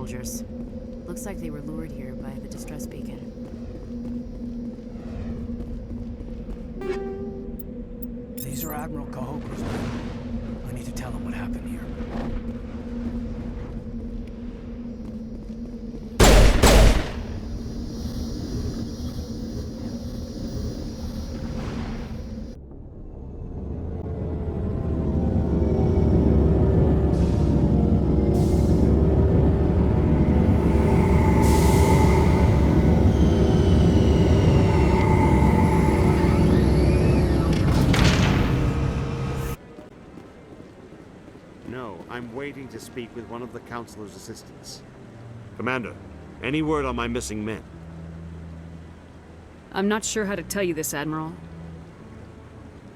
soldiers. Looks like they were lured here by the distress beacon. These are Admiral Kahoku's men. I need to tell him what happened here. No, I'm waiting to speak with one of the Councilor's assistants. Commander, any word on my missing men? I'm not sure how to tell you this, Admiral.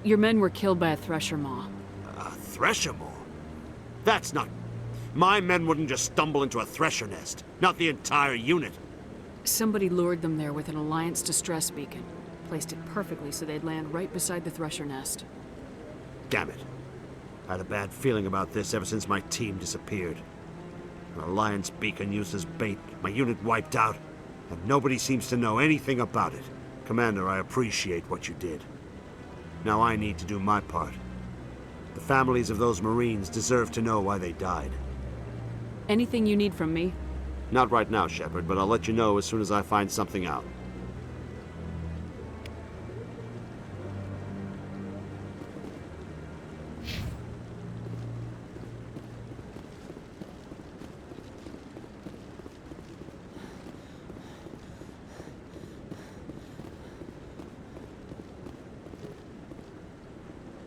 Your men were killed by a thresher maw. A thresher maw? That's not... My men wouldn't just stumble into a thresher nest. Not the entire unit. Somebody lured them there with an Alliance distress beacon. Placed it perfectly so they'd land right beside the thresher nest. Damn it. I had a bad feeling about this ever since my team disappeared. An Alliance beacon used as bait, my unit wiped out, and nobody seems to know anything about it. Commander, I appreciate what you did. Now I need to do my part. The families of those Marines deserve to know why they died. Anything you need from me? Not right now, Shepard, but I'll let you know as soon as I find something out.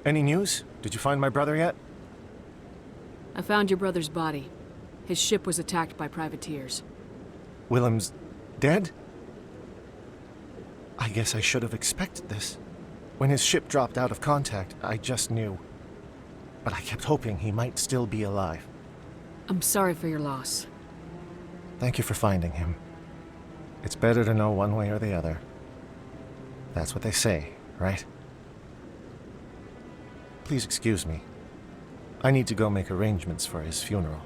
Any news? Did you find my brother yet? I found your brother's body. His ship was attacked by privateers. Willem's dead? I guess I should have expected this. When his ship dropped out of contact, I just knew. But I kept hoping he might still be alive. I'm sorry for your loss. Thank you for finding him. It's better to know one way or the other. That's what they say, right? Please excuse me. I need to go make arrangements for his funeral.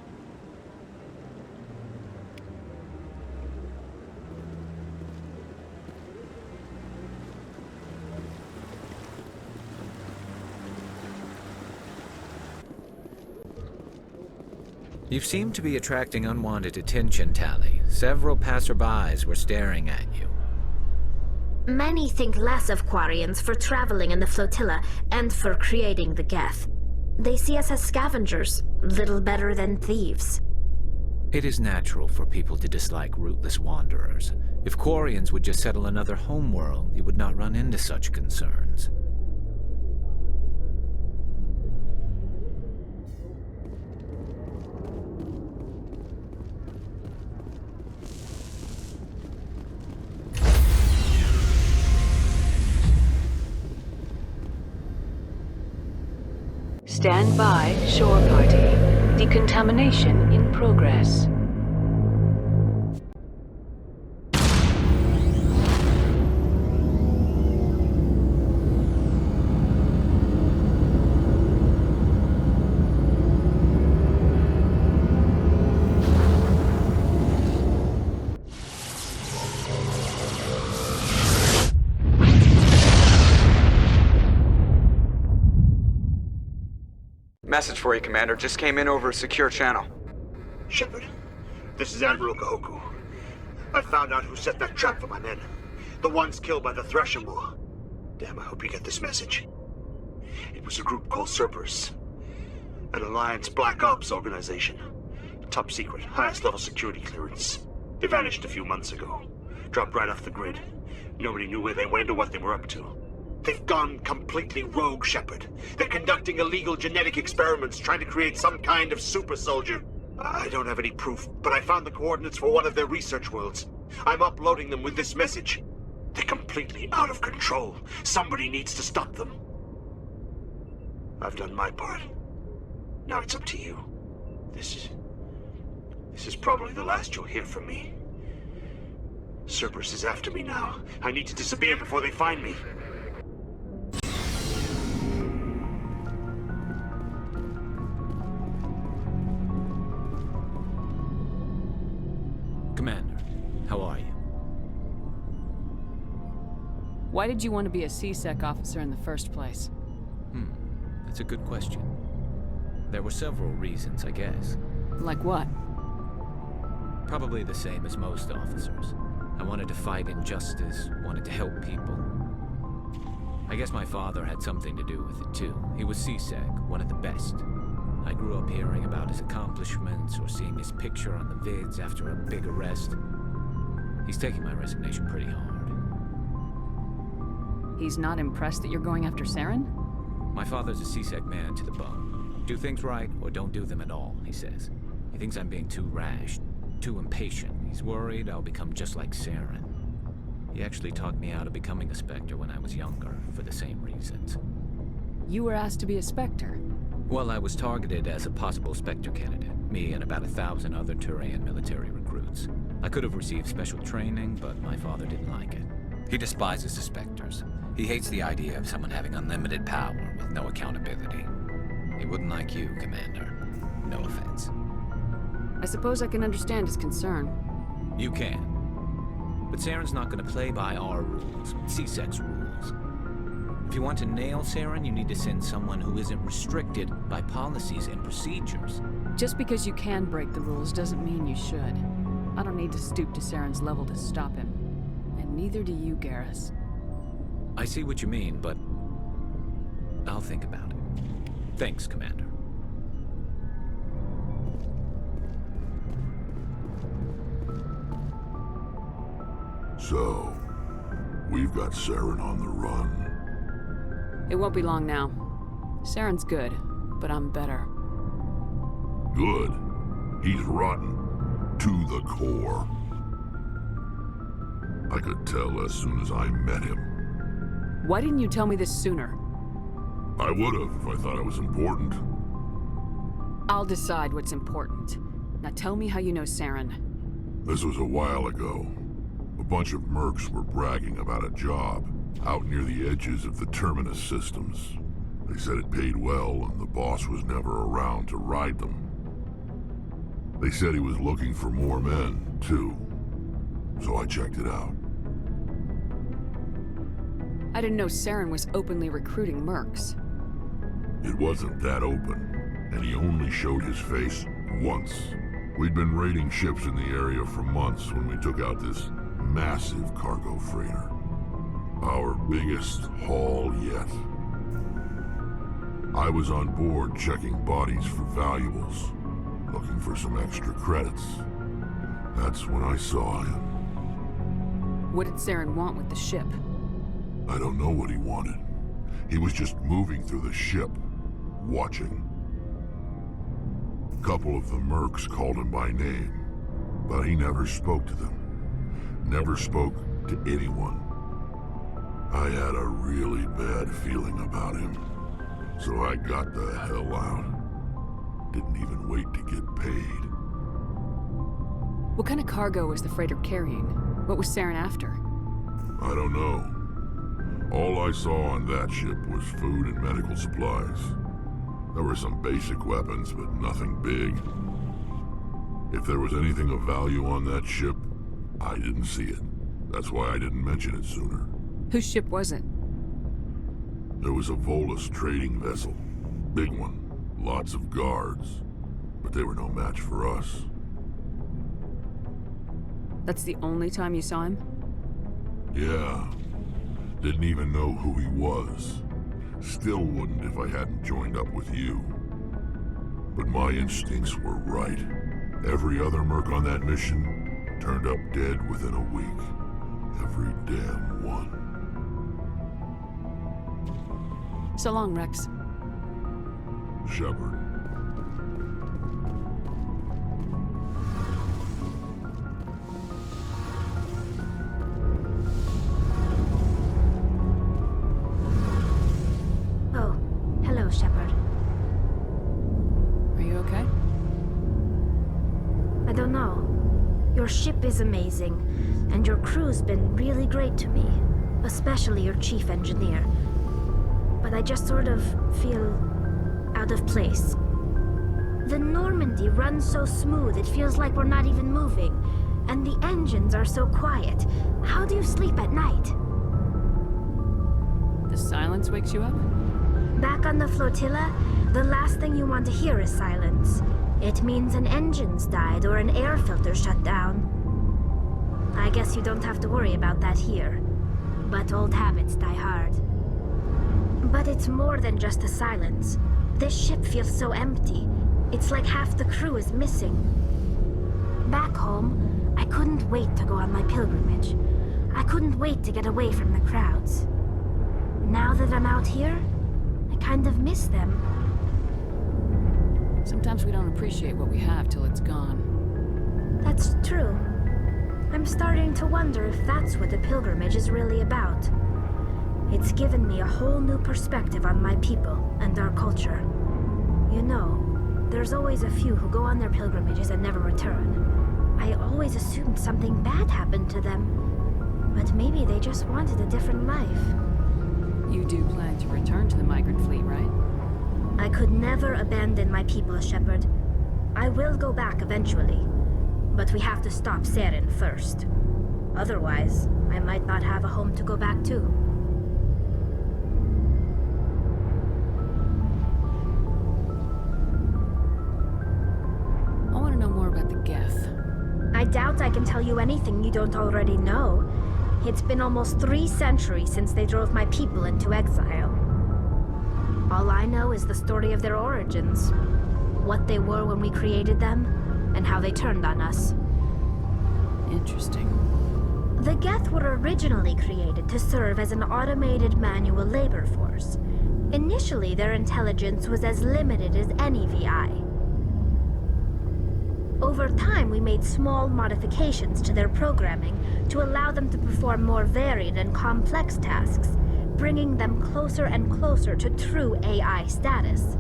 You seem to be attracting unwanted attention, Tally. Several passerbys were staring at you. Many think less of Quarians for traveling in the flotilla and for creating the Geth. They see us as scavengers, little better than thieves. It is natural for people to dislike rootless wanderers. If Quarians would just settle another homeworld, you would not run into such concerns. Stand by, shore party. Decontamination in progress. Message for you, Commander. Just came in over a secure channel. Shepard, this is Admiral Kahoku. I found out who set that trap for my men. The ones killed by the thresher maw. Damn, I hope you get this message. It was a group called Cerberus. An Alliance Black Ops organization. Top secret, highest level security clearance. They vanished a few months ago. Dropped right off the grid. Nobody knew where they went or what they were up to. They've gone completely rogue, Shepard. They're conducting illegal genetic experiments, trying to create some kind of super soldier. I don't have any proof, but I found the coordinates for one of their research worlds. I'm uploading them with this message. They're completely out of control. Somebody needs to stop them. I've done my part. Now it's up to you. This is probably the last you'll hear from me. Cerberus is after me now. I need to disappear before they find me. Why did you want to be a C-Sec officer in the first place? That's a good question. There were several reasons, I guess. Like what? Probably the same as most officers. I wanted to fight injustice, wanted to help people. I guess my father had something to do with it too. He was C-Sec, one of the best. I grew up hearing about his accomplishments or seeing his picture on the vids after a big arrest. He's taking my resignation pretty hard. He's not impressed that you're going after Saren? My father's a C-Sec man to the bone. Do things right or don't do them at all, he says. He thinks I'm being too rash, too impatient. He's worried I'll become just like Saren. He actually talked me out of becoming a Spectre when I was younger, for the same reasons. You were asked to be a Spectre. Well, I was targeted as a possible Spectre candidate, me and about 1,000 other Turian military recruits. I could have received special training, but my father didn't like it. He despises the Spectres. He hates the idea of someone having unlimited power with no accountability. He wouldn't like you, Commander. No offense. I suppose I can understand his concern. You can. But Saren's not going to play by our rules, C-Sec's rules. If you want to nail Saren, you need to send someone who isn't restricted by policies and procedures. Just because you can break the rules doesn't mean you should. I don't need to stoop to Saren's level to stop him. And neither do you, Garrus. I see what you mean, but I'll think about it. Thanks, Commander. So, we've got Saren on the run. It won't be long now. Saren's good, but I'm better. Good. He's rotten. To the core. I could tell as soon as I met him. Why didn't you tell me this sooner? I would have if I thought it was important. I'll decide what's important. Now tell me how you know Saren. This was a while ago. A bunch of mercs were bragging about a job out near the edges of the Terminus systems. They said it paid well and the boss was never around to ride them. They said he was looking for more men, too. So I checked it out. I didn't know Saren was openly recruiting mercs. It wasn't that open, and he only showed his face once. We'd been raiding ships in the area for months when we took out this massive cargo freighter. Our biggest haul yet. I was on board checking bodies for valuables, looking for some extra credits. That's when I saw him. What did Saren want with the ship? I don't know what he wanted. He was just moving through the ship, watching. A couple of the mercs called him by name, but he never spoke to them. Never spoke to anyone. I had a really bad feeling about him, so I got the hell out. Didn't even wait to get paid. What kind of cargo was the freighter carrying? What was Saren after? I don't know. All I saw on that ship was food and medical supplies. There were some basic weapons, but nothing big. If there was anything of value on that ship, I didn't see it. That's why I didn't mention it sooner. Whose ship was it? There was a Volus trading vessel. Big one. Lots of guards. But they were no match for us. That's the only time you saw him? Yeah. Didn't even know who he was. Still wouldn't if I hadn't joined up with you. But my instincts were right. Every other merc on that mission turned up dead within a week. Every damn one. So long, Rex. Shepard. Oh, hello, Shepard. Are you okay? I don't know. Your ship is amazing, and your crew's been really great to me, especially your chief engineer. But I just sort of feel out of place. The Normandy runs so smooth it feels like we're not even moving, and the engines are so quiet. How do you sleep at night? silence wakes you up? Back on the flotilla, the last thing you want to hear is silence. It means an engine's died or an air filter shut down. I guess you don't have to worry about that here. But old habits die hard. But it's more than just a silence. This ship feels so empty. It's like half the crew is missing. Back home, I couldn't wait to go on my pilgrimage. I couldn't wait to get away from the crowds. Now that I'm out here, I kind of miss them. Sometimes we don't appreciate what we have till it's gone. That's true. I'm starting to wonder if that's what the pilgrimage is really about. It's given me a whole new perspective on my people and our culture. You know, there's always a few who go on their pilgrimages and never return. I always assumed something bad happened to them, but maybe they just wanted a different life. You do plan to return to the migrant fleet, right? I could never abandon my people, Shepard. I will go back eventually, but we have to stop Saren first. Otherwise, I might not have a home to go back to. I want to know more about the Geth. I doubt I can tell you anything you don't already know. It's been almost 3 centuries since they drove my people into exile. All I know is the story of their origins, what they were when we created them, and how they turned on us. Interesting. The Geth were originally created to serve as an automated manual labor force. Initially, their intelligence was as limited as any VI. Over time, we made small modifications to their programming to allow them to perform more varied and complex tasks, bringing them closer and closer to true AI status.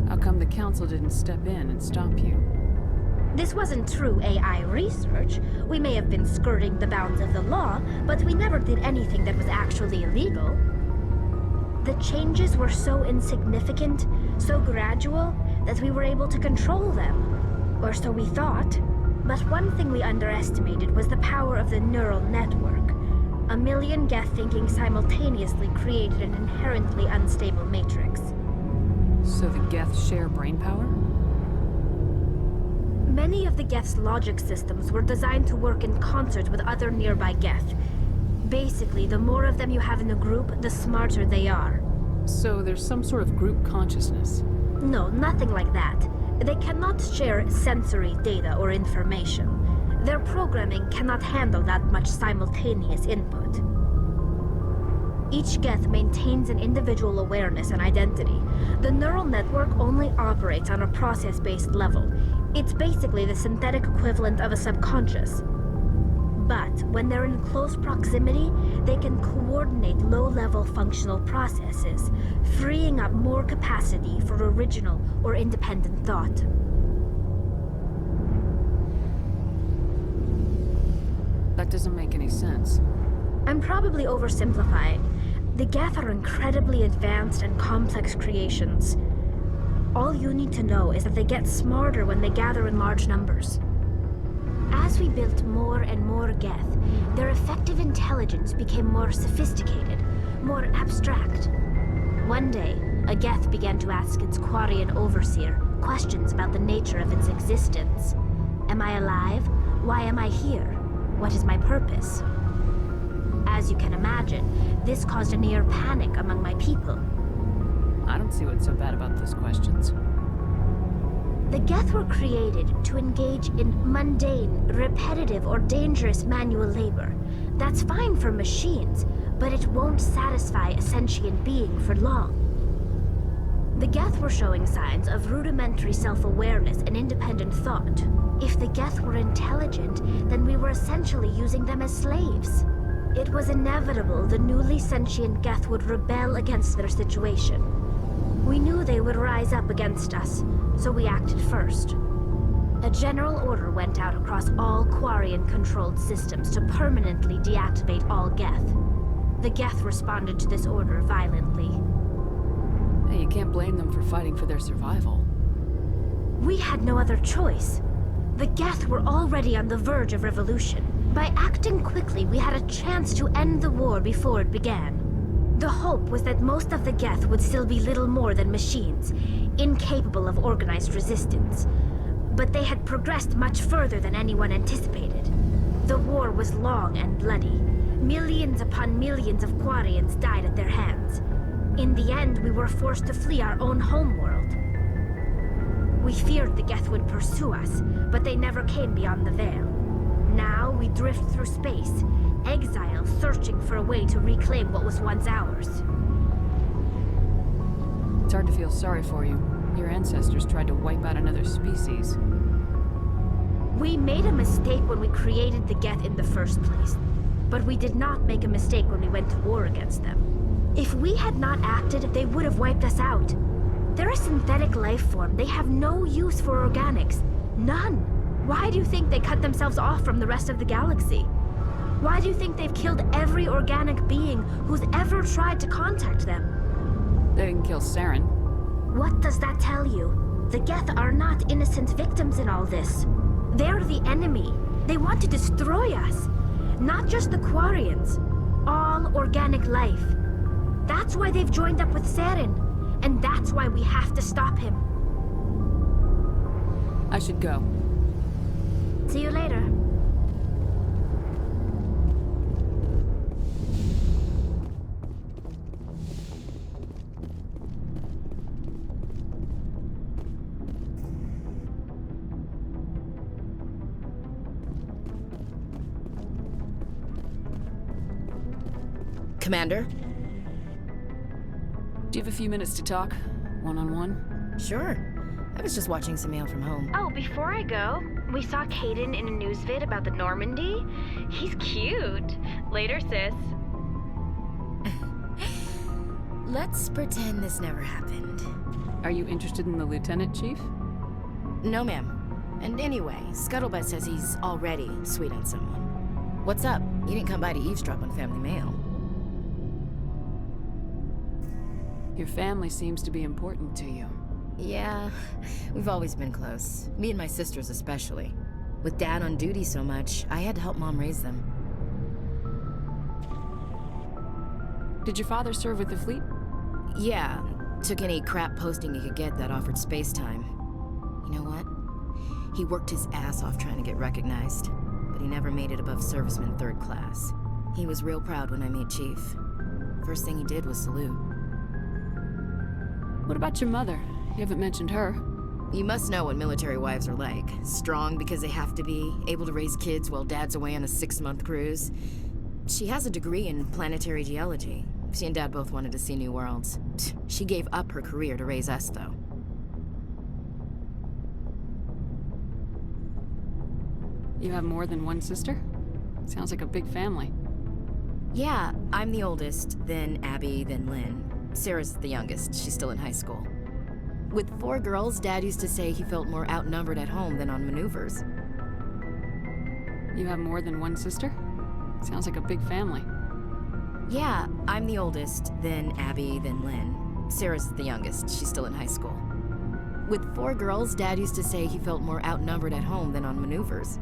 How come the Council didn't step in and stop you? This wasn't true AI research. We may have been skirting the bounds of the law, but we never did anything that was actually illegal. The changes were so insignificant, so gradual, that we were able to control them. Or so we thought. But one thing we underestimated was the power of the neural network. A million Geth thinking simultaneously created an inherently unstable matrix. So the Geth share brain power? Many of the Geth's logic systems were designed to work in concert with other nearby Geth. Basically, the more of them you have in a group, the smarter they are. So there's some sort of group consciousness? No, nothing like that. They cannot share sensory data or information. Their programming cannot handle that much simultaneous input. Each Geth maintains an individual awareness and identity. The neural network only operates on a process-based level. It's basically the synthetic equivalent of a subconscious. But when they're in close proximity, they can coordinate low-level functional processes, freeing up more capacity for original or independent thought. That doesn't make any sense. I'm probably oversimplifying. The Geth are incredibly advanced and complex creations. All you need to know is that they get smarter when they gather in large numbers. As we built more and more Geth, their effective intelligence became more sophisticated, more abstract. One day, a Geth began to ask its Quarian overseer questions about the nature of its existence. Am I alive? Why am I here? What is my purpose? As you can imagine, this caused a near panic among my people. I don't see what's so bad about those questions. The Geth were created to engage in mundane, repetitive, or dangerous manual labor. That's fine for machines, but it won't satisfy a sentient being for long. The Geth were showing signs of rudimentary self-awareness and independent thought. If the Geth were intelligent, then we were essentially using them as slaves. It was inevitable the newly sentient Geth would rebel against their situation. We knew they would rise up against us, so we acted first. A general order went out across all Quarian-controlled systems to permanently deactivate all Geth. The Geth responded to this order violently. Hey, you can't blame them for fighting for their survival. We had no other choice. The Geth were already on the verge of revolution. By acting quickly, we had a chance to end the war before it began. The hope was that most of the Geth would still be little more than machines, incapable of organized resistance. But they had progressed much further than anyone anticipated. The war was long and bloody. Millions upon millions of Quarians died at their hands. In the end, we were forced to flee our own homeworld. We feared the Geth would pursue us, but they never came beyond the Veil. Now we drift through space, exile searching for a way to reclaim what was once ours. It's hard to feel sorry for you. Your ancestors tried to wipe out another species. We made a mistake when we created the Geth in the first place. But we did not make a mistake when we went to war against them. If we had not acted, they would have wiped us out. They're a synthetic life form. They have no use for organics. None. Why do you think they cut themselves off from the rest of the galaxy? Why do you think they've killed every organic being who's ever tried to contact them? They didn't kill Saren. What does that tell you? The Geth are not innocent victims in all this. They're the enemy. They want to destroy us. Not just the Quarians. All organic life. That's why they've joined up with Saren. And that's why we have to stop him. I should go. See you later. Commander? Do you have a few minutes to talk? One-on-one? Sure. I was just watching some mail from home. Oh, before I go, we saw Caden in a news vid about the Normandy. He's cute. Later, sis. Let's pretend this never happened. Are you interested in the Lieutenant, Chief? No, ma'am. And anyway, Scuttlebutt says he's already sweet on someone. What's up? You didn't come by to eavesdrop on family mail. Your family seems to be important to you. Yeah, we've always been close. Me and my sisters especially. With Dad on duty so much, I had to help Mom raise them. Did your father serve with the fleet? Yeah, took any crap posting he could get that offered space time. You know what? He worked his ass off trying to get recognized, but he never made it above serviceman 3rd class. He was real proud when I made Chief. First thing he did was salute. What about your mother? You haven't mentioned her. You must know what military wives are like. Strong because they have to be, able to raise kids while Dad's away on a 6-month cruise. She has a degree in planetary geology. She and Dad both wanted to see new worlds. She gave up her career to raise us, though. You have more than one sister? Sounds like a big family. Yeah, I'm the oldest, then Abby, then Lynn. Sarah's the youngest. She's still in high school. With 4 girls, Dad used to say he felt more outnumbered at home than on maneuvers. You have more than one sister? Sounds like a big family. Yeah, I'm the oldest, then Abby, then Lynn. Sarah's the youngest. She's still in high school. With 4 girls, Dad used to say he felt more outnumbered at home than on maneuvers.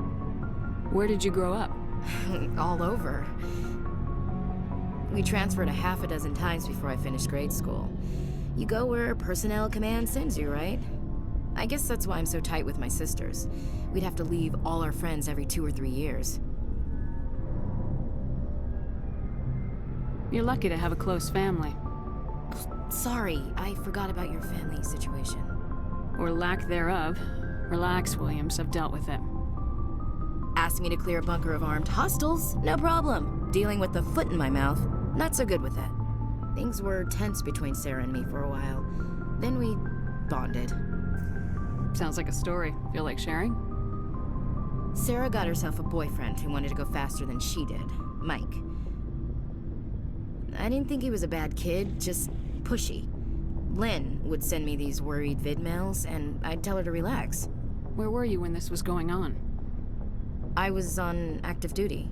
Where did you grow up? All over. We transferred a half a dozen times before I finished grade school. You go where personnel command sends you, right? I guess that's why I'm so tight with my sisters. We'd have to leave all our friends every 2 or 3 years. You're lucky to have a close family. Sorry, I forgot about your family situation. Or lack thereof. Relax, Williams. I've dealt with it. Asked me to clear a bunker of armed hostiles? No problem. Dealing with the foot in my mouth? Not so good with that. Things were tense between Sarah and me for a while. Then we bonded. Sounds like a story. Feel like sharing? Sarah got herself a boyfriend who wanted to go faster than she did, Mike. I didn't think he was a bad kid, just pushy. Lynn would send me these worried vidmails, and I'd tell her to relax. Where were you when this was going on? I was on active duty.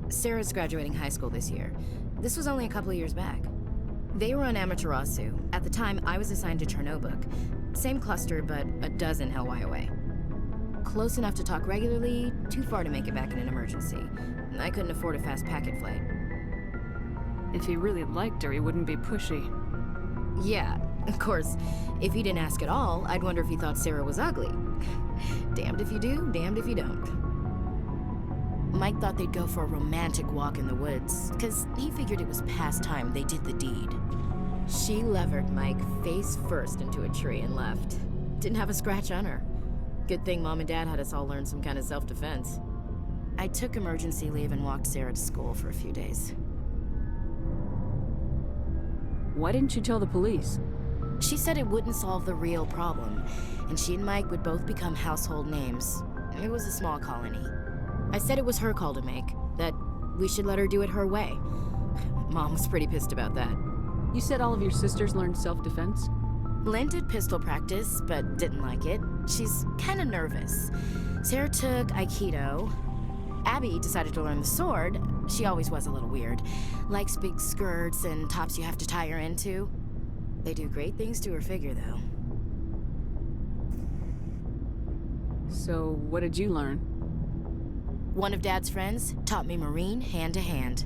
Sarah's graduating high school this year. This was only a couple of years back. They were on Amaterasu. At the time, I was assigned to Chernobog. Same cluster, but a dozen LY away. Close enough to talk regularly, too far to make it back in an emergency. I couldn't afford a fast packet flight. If he really liked her, he wouldn't be pushy. Yeah, of course, if he didn't ask at all, I'd wonder if he thought Sarah was ugly. Damned if you do, damned if you don't. Mike thought they'd go for a romantic walk in the woods, because he figured it was past time they did the deed. She levered Mike face first into a tree and left. Didn't have a scratch on her. Good thing Mom and Dad had us all learn some kind of self-defense. I took emergency leave and walked Sarah to school for a few days. Why didn't you tell the police? She said it wouldn't solve the real problem, and she and Mike would both become household names. It was a small colony. I said it was her call to make, that we should let her do it her way. Mom was pretty pissed about that. You said all of your sisters learned self-defense? Lynn did pistol practice, but didn't like it. She's kind of nervous. Sarah took Aikido. Abby decided to learn the sword. She always was a little weird. Likes big skirts and tops you have to tie her into. They do great things to her figure, though. So, what did you learn? One of Dad's friends taught me Marine hand to hand.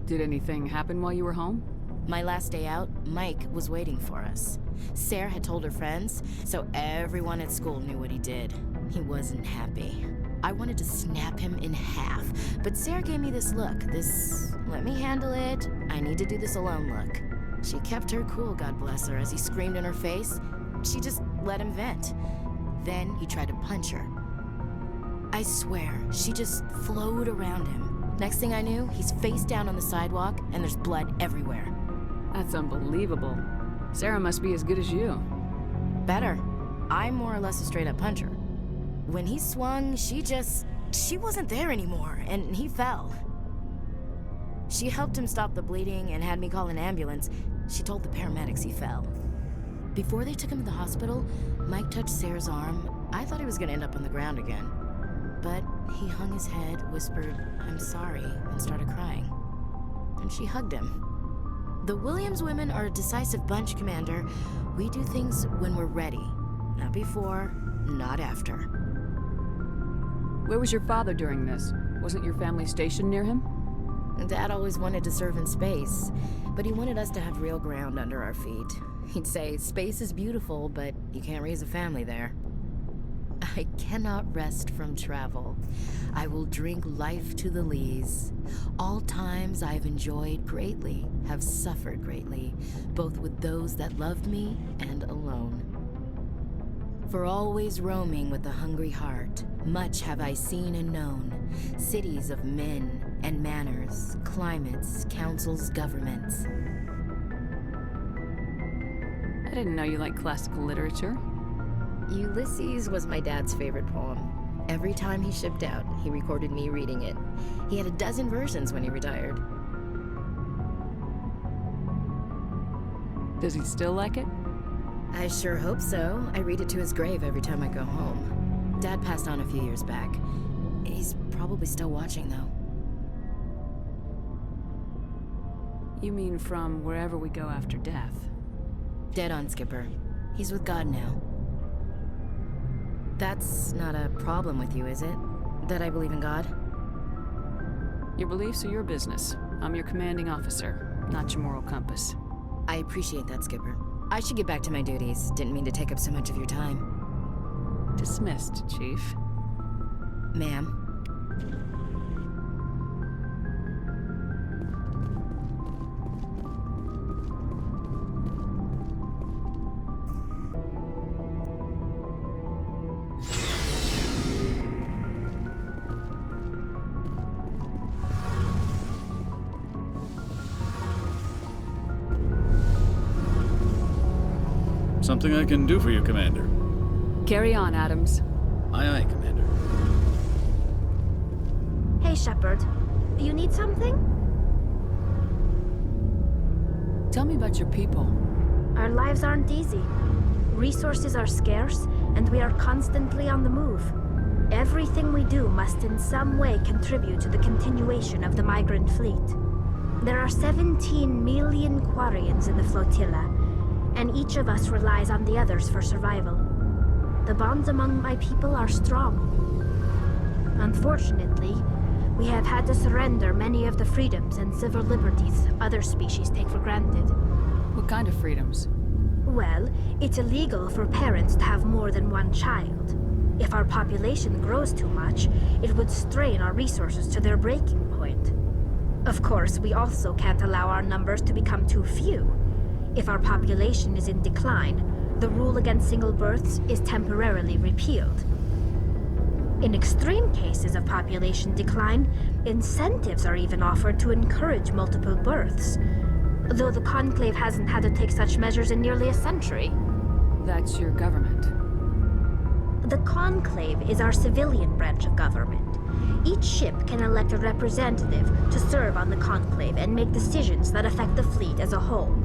Did anything happen while you were home? My last day out, Mike was waiting for us. Sarah had told her friends, so everyone at school knew what he did. He wasn't happy. I wanted to snap him in half, but Sarah gave me this look, this let me handle it, I need to do this alone look. She kept her cool, God bless her, as he screamed in her face. She just let him vent. Then he tried to punch her. I swear, she just flowed around him. Next thing I knew, he's face down on the sidewalk, and there's blood everywhere. That's unbelievable. Sarah must be as good as you. Better. I'm more or less a straight-up puncher. When he swung, she wasn't there anymore, and he fell. She helped him stop the bleeding and had me call an ambulance. She told the paramedics he fell. Before they took him to the hospital, Mike touched Sarah's arm. I thought he was gonna end up on the ground again. But he hung his head, whispered, "I'm sorry," and started crying. And she hugged him. The Williams women are a decisive bunch, Commander. We do things when we're ready. Not before, not after. Where was your father during this? Wasn't your family stationed near him? Dad always wanted to serve in space, but he wanted us to have real ground under our feet. He'd say, space is beautiful, but you can't raise a family there. I cannot rest from travel. I will drink life to the lees. All times I've enjoyed greatly, have suffered greatly, both with those that loved me and alone. For always roaming with a hungry heart, much have I seen and known, cities of men and manners, climates, councils, governments. I didn't know you liked classical literature. Ulysses was my dad's favorite poem. Every time he shipped out, he recorded me reading it. He had a dozen versions when he retired. Does he still like it? I sure hope so. I read it to his grave every time I go home. Dad passed on a few years back. He's probably still watching, though. You mean from wherever we go after death? Dead on, Skipper. He's with God now. That's not a problem with you, is it? That I believe in God? Your beliefs are your business. I'm your commanding officer, not your moral compass. I appreciate that, Skipper. I should get back to my duties. Didn't mean to take up so much of your time. Dismissed, Chief. Ma'am. Something I can do for you, Commander. Carry on, Adams. Aye, aye, Commander. Hey, Shepard. You need something? Tell me about your people. Our lives aren't easy. Resources are scarce, and we are constantly on the move. Everything we do must in some way contribute to the continuation of the migrant fleet. There are 17 million Quarians in the flotilla, and each of us relies on the others for survival. The bonds among my people are strong. Unfortunately, we have had to surrender many of the freedoms and civil liberties other species take for granted. What kind of freedoms? Well, it's illegal for parents to have more than one child. If our population grows too much, it would strain our resources to their breaking point. Of course, we also can't allow our numbers to become too few. If our population is in decline, the rule against single births is temporarily repealed. In extreme cases of population decline, incentives are even offered to encourage multiple births, though the Conclave hasn't had to take such measures in nearly a century. That's your government. The Conclave is our civilian branch of government. Each ship can elect a representative to serve on the Conclave and make decisions that affect the fleet as a whole.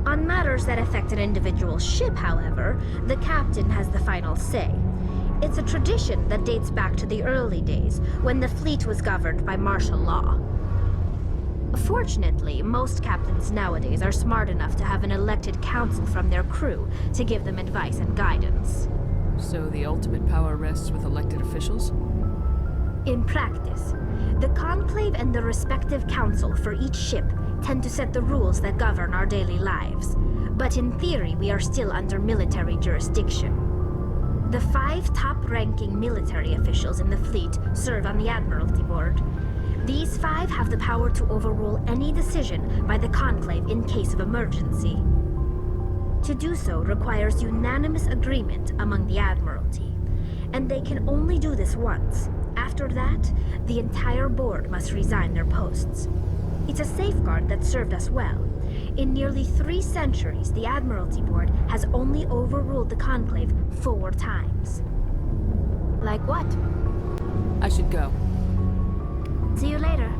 On matters that affect an individual ship, however, the captain has the final say. It's a tradition that dates back to the early days, when the fleet was governed by martial law. Fortunately, most captains nowadays are smart enough to have an elected council from their crew to give them advice and guidance. So the ultimate power rests with elected officials? In practice, the Conclave and the respective council for each ship tend to set the rules that govern our daily lives. But in theory, we are still under military jurisdiction. The 5 top-ranking military officials in the fleet serve on the Admiralty Board. These 5 have the power to overrule any decision by the Conclave in case of emergency. To do so requires unanimous agreement among the Admiralty, and they can only do this once. After that, the entire board must resign their posts. It's a safeguard that served us well. In nearly 3 centuries, the Admiralty Board has only overruled the Conclave 4 times. Like what? I should go. See you later.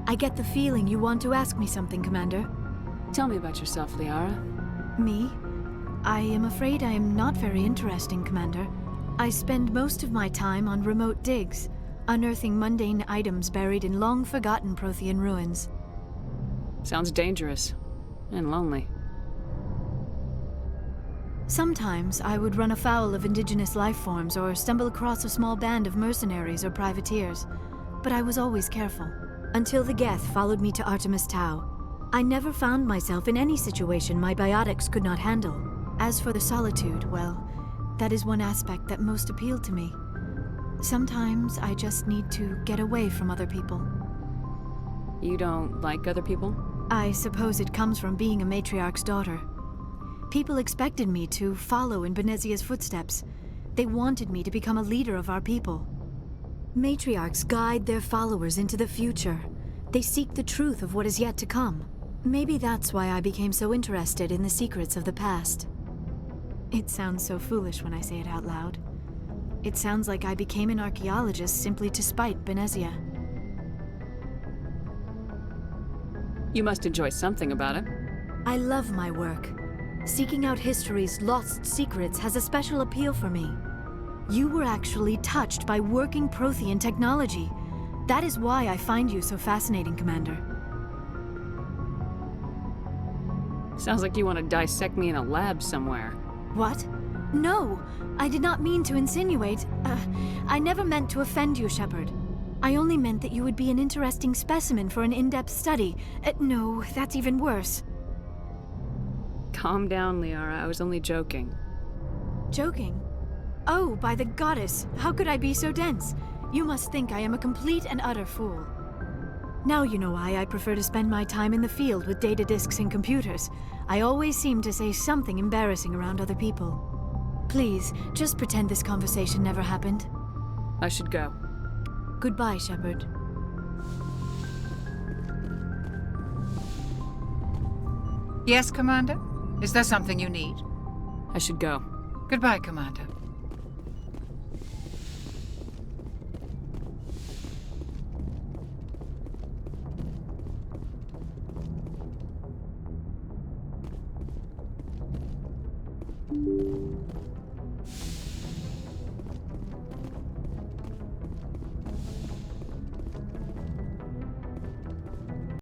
I get the feeling you want to ask me something, Commander. Tell me about yourself, Liara. Me? I am afraid I am not very interesting, Commander. I spend most of my time on remote digs, unearthing mundane items buried in long-forgotten Prothean ruins. Sounds dangerous. And lonely. Sometimes I would run afoul of indigenous life forms or stumble across a small band of mercenaries or privateers, but I was always careful. Until the Geth followed me to Artemis Tau. I never found myself in any situation my biotics could not handle. As for the solitude, well, that is one aspect that most appealed to me. Sometimes I just need to get away from other people. You don't like other people? I suppose it comes from being a matriarch's daughter. People expected me to follow in Benezia's footsteps. They wanted me to become a leader of our people. Matriarchs guide their followers into the future. They seek the truth of what is yet to come. Maybe that's why I became so interested in the secrets of the past. It sounds so foolish when I say it out loud. It sounds like I became an archaeologist simply to spite Benezia. You must enjoy something about it. I love my work. Seeking out history's lost secrets has a special appeal for me. You were actually touched by working Prothean technology. That is why I find you so fascinating, Commander. Sounds like you want to dissect me in a lab somewhere. What? No, I did not mean to insinuate. I never meant to offend you, Shepard. I only meant that you would be an interesting specimen for an in-depth study. No, that's even worse. Calm down, Liara. I was only joking. Joking? Oh, by the goddess, how could I be so dense? You must think I am a complete and utter fool. Now you know why I prefer to spend my time in the field with data disks and computers. I always seem to say something embarrassing around other people. Please, just pretend this conversation never happened. I should go. Goodbye, Shepard. Yes, Commander? Is there something you need? I should go. Goodbye, Commander.